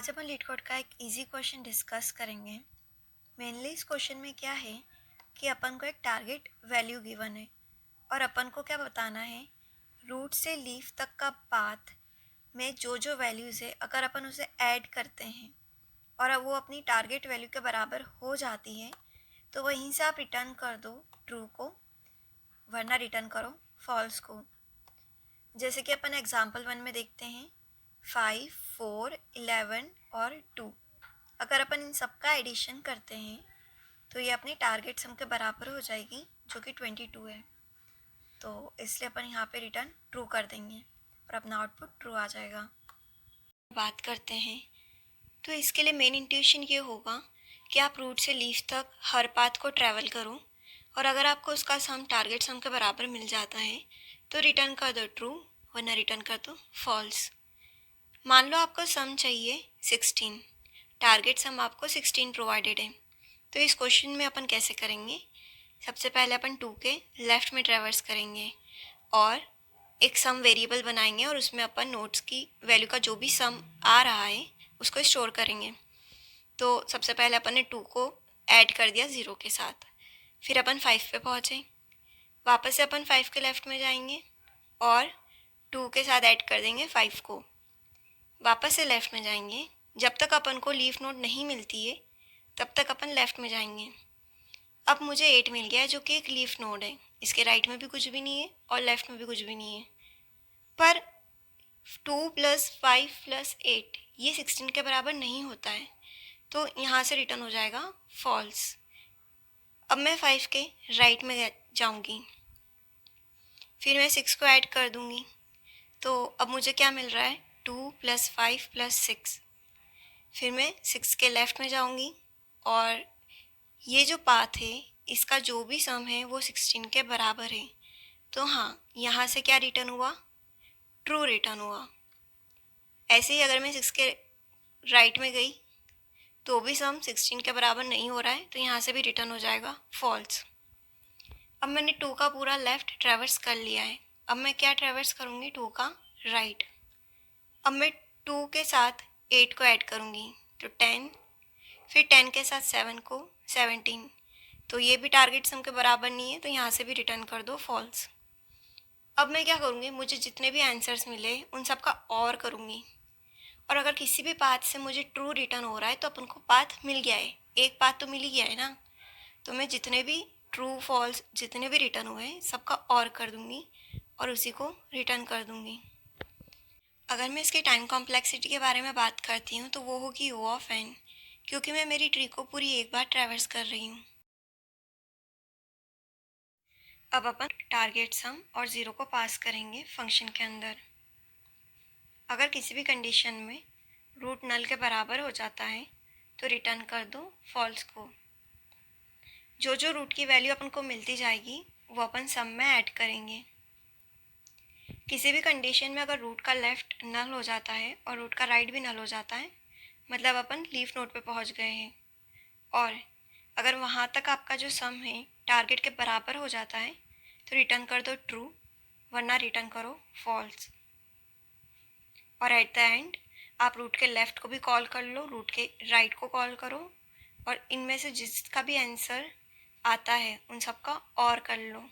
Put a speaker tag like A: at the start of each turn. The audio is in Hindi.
A: आज अपन लीड कोड का एक इजी क्वेश्चन डिस्कस करेंगे। मेनली इस क्वेश्चन में क्या है कि अपन को एक टारगेट वैल्यू गिवन है और अपन को क्या बताना है, रूट से लीफ तक का पाथ में जो जो वैल्यूज़ है अगर अपन उसे ऐड करते हैं और वो अपनी टारगेट वैल्यू के बराबर हो जाती है तो वहीं से आप रिटर्न कर दो ट्रू को, वरना रिटर्न करो फॉल्स को। जैसे कि अपन एग्जाम्पल 1 में देखते हैं 5, 4, 11 और 2। अगर अपन इन सब का एडिशन करते हैं तो ये अपनी टारगेट सम के बराबर हो जाएगी जो कि 22 है। तो इसलिए अपन यहाँ पे रिटर्न ट्रू कर देंगे और अपना आउटपुट ट्रू आ जाएगा। बात करते हैं तो इसके लिए मेन इंट्यूशन ये होगा कि आप रूट से लीफ तक हर पाथ को ट्रैवल करो और अगर आपको उसका सम टारगेट सम के बराबर मिल जाता है तो रिटर्न कर दो ट्रू, वरना रिटर्न कर दो फॉल्स। मान लो आपको सम चाहिए 16, टारगेट सम आपको 16 प्रोवाइडेड है। तो इस क्वेश्चन में अपन कैसे करेंगे, सबसे पहले अपन 2 के लेफ़्ट में ट्रैवर्स करेंगे और एक सम वेरिएबल बनाएंगे और उसमें अपन नोट्स की वैल्यू का जो भी सम आ रहा है उसको स्टोर करेंगे। तो सबसे पहले अपन ने 2 को ऐड कर दिया 0 के साथ, फिर अपन 5 पे पहुँचे, वापस से अपन 5 के लेफ़्ट में जाएंगे और 2 के साथ ऐड कर देंगे 5 को, वापस से लेफ़्ट में जाएंगे। जब तक अपन को लीफ नोड नहीं मिलती है तब तक अपन लेफ़्ट में जाएंगे। अब मुझे 8 मिल गया है जो कि एक लीफ नोड है, इसके राइट में भी कुछ भी नहीं है और लेफ़्ट में भी कुछ भी नहीं है, पर 2 + 5 + 8 ये 16 के बराबर नहीं होता है, तो यहाँ से रिटर्न हो जाएगा फॉल्स। अब मैं 5 के राइट में जाऊँगी, फिर मैं 6 को ऐड कर दूँगी, तो अब मुझे क्या मिल रहा है 2 + 5 + 6। फिर मैं 6 के लेफ़्ट में जाऊँगी और ये जो पाथ है इसका जो भी सम है वो 16 के बराबर है। तो हाँ, यहाँ से क्या रिटर्न हुआ, ट्रू रिटर्न हुआ। ऐसे ही अगर मैं 6 के राइट में गई तो भी सम 16 के बराबर नहीं हो रहा है, तो यहाँ से भी रिटर्न हो जाएगा फॉल्स। अब मैंने 2 का पूरा लेफ़्ट ट्रैवर्स कर लिया है, अब मैं क्या ट्रैवर्स करूँगी 2 का राइट। अब मैं 2 के साथ 8 को ऐड करूँगी तो 10, फिर 10 के साथ 7 को 17, तो ये भी टारगेट सम के बराबर नहीं है, तो यहाँ से भी रिटर्न कर दो फॉल्स। अब मैं क्या करूँगी, मुझे जितने भी आंसर्स मिले उन सब का और करूँगी और अगर किसी भी पाथ से मुझे ट्रू रिटर्न हो रहा है तो अपन को पाथ मिल गया है, एक पाथ तो मिल ही गया है ना, तो मैं जितने भी ट्रू फॉल्स जितने भी रिटर्न हुए हैं सबका और कर दूँगी और उसी को रिटर्न कर दूँगी। अगर मैं इसकी टाइम कॉम्प्लेक्सिटी के बारे में बात करती हूँ तो वो होगी O(n), क्योंकि मैं मेरी ट्री को पूरी एक बार ट्रैवर्स कर रही हूँ। अब अपन टारगेट सम और 0 को पास करेंगे फंक्शन के अंदर। अगर किसी भी कंडीशन में रूट नल के बराबर हो जाता है तो रिटर्न कर दो फॉल्स को। जो जो रूट की वैल्यू अपन को मिलती जाएगी वो अपन सम में ऐड करेंगे। किसी भी कंडीशन में अगर रूट का लेफ़्ट नल हो जाता है और रूट का राइट भी नल हो जाता है, मतलब अपन लीफ नोड पे पहुंच गए हैं, और अगर वहाँ तक आपका जो सम है टारगेट के बराबर हो जाता है तो रिटर्न कर दो ट्रू, वरना रिटर्न करो फॉल्स। और एट द एंड आप रूट के लेफ़्ट को भी कॉल कर लो, रूट के राइट को कॉल करो और इनमें से जिसका भी आंसर आता है उन सब का और कर लो।